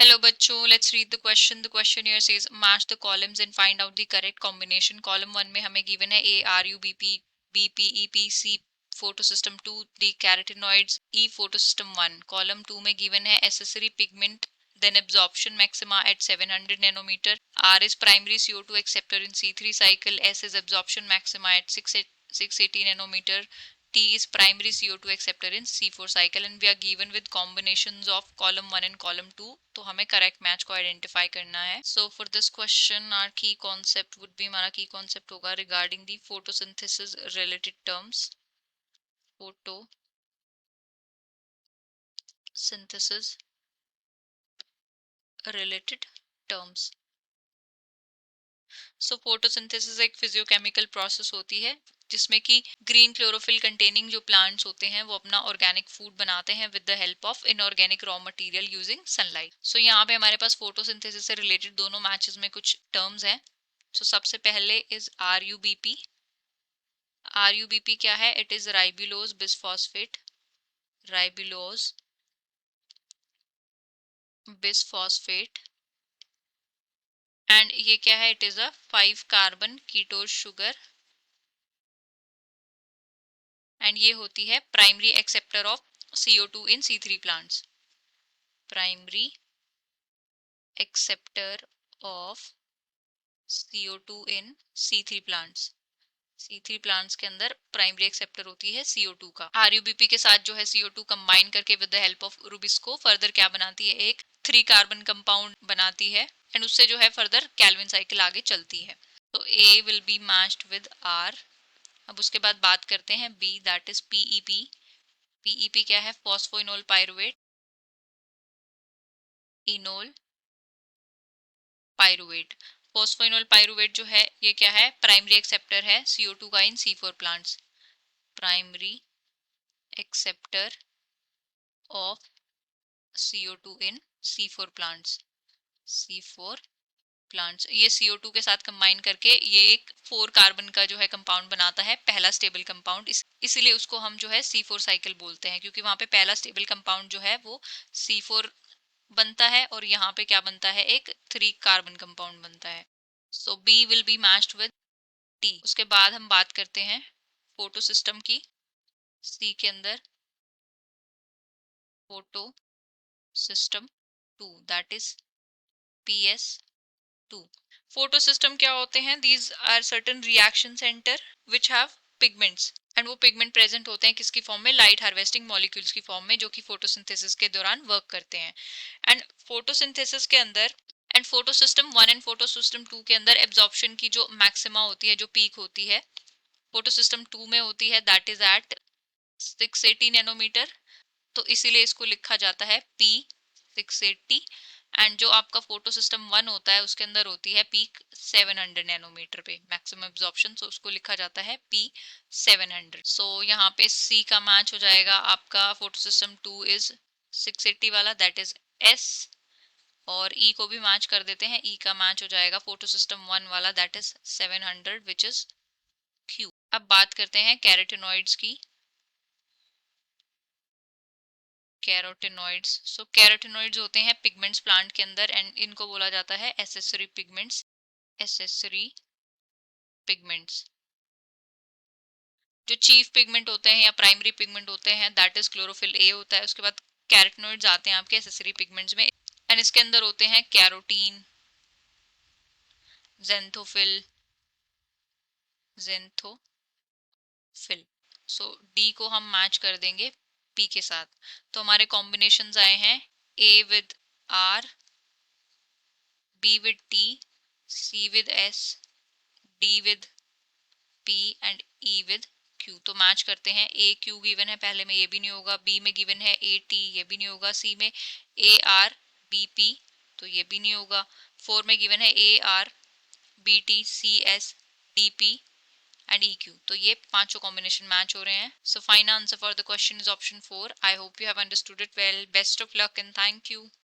Hello बच्चों, let's read the question. The question here says match the columns and find out the correct combination. Column 1 में हमें given है A R U B P B P E P C photosystem 2 D carotenoids E photosystem 1. Column 2 में given है accessory pigment then absorption maxima at 700 nanometer. R is primary CO2 acceptor in C3 cycle. S is absorption maxima at 680 nanometer. T is primary CO2 acceptor in C4 cycle and we are given with combinations of column 1 and column 2. तो हमें correct match को identify करना है. So for this question our key concept would be, हमारा key concept होगा regarding the photosynthesis related terms. Photosynthesis related terms. So photosynthesis एक physiochemical process होती है जिसमें कि ग्रीन क्लोरोफिल कंटेनिंग जो प्लांट्स होते हैं वो अपना ऑर्गेनिक फूड बनाते हैं with the help of inorganic raw material using sunlight. So यहाँ पे हमारे पास फोटोसिंथेसिस से रिलेटेड दोनों मैचेस में कुछ टर्म्स हैं. सो सबसे पहले इज RUBP. RUBP क्या है? It is ribulose bisphosphate. Ribulose bisphosphate. And ये क्या है? It is a 5 carbon कीटोज sugar and ये होती है primary acceptor of CO2 in C3 plants. Primary acceptor of CO2 in C3 plants. C3 plants के अंदर प्राइमरी एक्सेप्टर होती है CO2 का. RUBP के साथ जो है CO2 कंबाइन करके with the help of Rubisco further क्या बनाती है? एक 3 कार्बन कंपाउंड बनाती है एंड उससे जो है फर्दर कैल्विन साइकिल आगे चलती है. तो A will be matched with R. अब उसके बाद बात करते हैं B, that is PEP. PEP क्या है? Phosphoenol pyruvate. Enol pyruvate. Phosphoenol pyruvate जो है ये क्या है? प्राइमरी एक्सेप्टर है CO2 का इन C4 plants. Primary acceptor of CO2 in C4 plants. C4 plants. ये CO2 के साथ कंबाइन करके ये एक 4 कार्बन का जो है कंपाउंड बनाता है, पहला स्टेबल कंपाउंड. इसीलिए उसको हम जो है C4 साइकिल बोलते हैं क्योंकि वहां पे पहला स्टेबल कंपाउंड जो है वो C4 बनता है और यहाँ पे क्या बनता है? एक 3 कार्बन कंपाउंड बनता है. सो B will be matched with T. उसके बाद हम बात करते हैं फोटो सिस्टम की. C के अंदर photo system 2 that is PS2. Photo system क्या होते हैं? These are certain reaction centre which have pigments and वो पिगमेंट प्रेजेंट होते हैं किसकी फॉर्म में? लाइट हार्वेस्टिंग मॉलिक्यूल्स की फॉर्म में, जो कि फोटोसिंथेसिस के दौरान वर्क करते हैं. एंड फोटोसिंथेसिस के अंदर and photo system 1 and photo system 2 के अंदर एब्जॉर्प्शन की जो मैक्सिमा होती है, जो पीक होती है, फोटो सिस्टम 2 में होती है दैट इज एट 680 नैनोमीटर. तो इसीलिए इसको लिखा जाता है P680. एंड जो आपका फोटो सिस्टम 1 होता है उसके अंदर होती है पीक 700 नैनोमीटर पे मैक्सिमम एब्जॉर्प्शन. सो उसको लिखा जाता है P700. सो यहाँ पे C का मैच हो जाएगा आपका फोटो सिस्टम 2 इज 680 वाला दैट इज S. और E को भी मैच कर देते हैं. E का मैच हो जाएगा फोटो सिस्टम 1 वाला that is 700 which is Q. अब बात करते हैं कैरोटेनॉइड्स की. कैरोटेनॉइड्स. सो कैरोटेनॉइड्स होते हैं पिगमेंट्स प्लांट के अंदर एंड इनको बोला जाता है एसेसरी पिगमेंट्स. Accessory pigments. जो चीफ पिगमेंट होते हैं या प्राइमरी पिगमेंट होते हैं दैट इज क्लोरोफिल ए होता है. उसके बाद कैरोटेनॉइड्स आते हैं आपके एसेसरी पिगमेंट्स में एंड इसके अंदर होते हैं कैरोटीन, जेंथोफिल, जेंथोफिल. सो डी को हम मैच कर देंगे पी के साथ. तो हमारे कॉम्बिनेशंस आए हैं A with R, B with T, C with S, D with P and E with Q. तो मैच करते हैं. A Q गिवन है पहले में, ये भी नहीं होगा. B में गिवन है A T, ये भी नहीं होगा. C में A R B P, तो ये भी नहीं होगा. 4 में गिवन है A R B T C S D P and EQ. तो ये पांचों कॉम्बिनेशन मैच हो रहे हैं. So final answer for the question is option 4. I hope you have understood it well. Best of luck and thank you.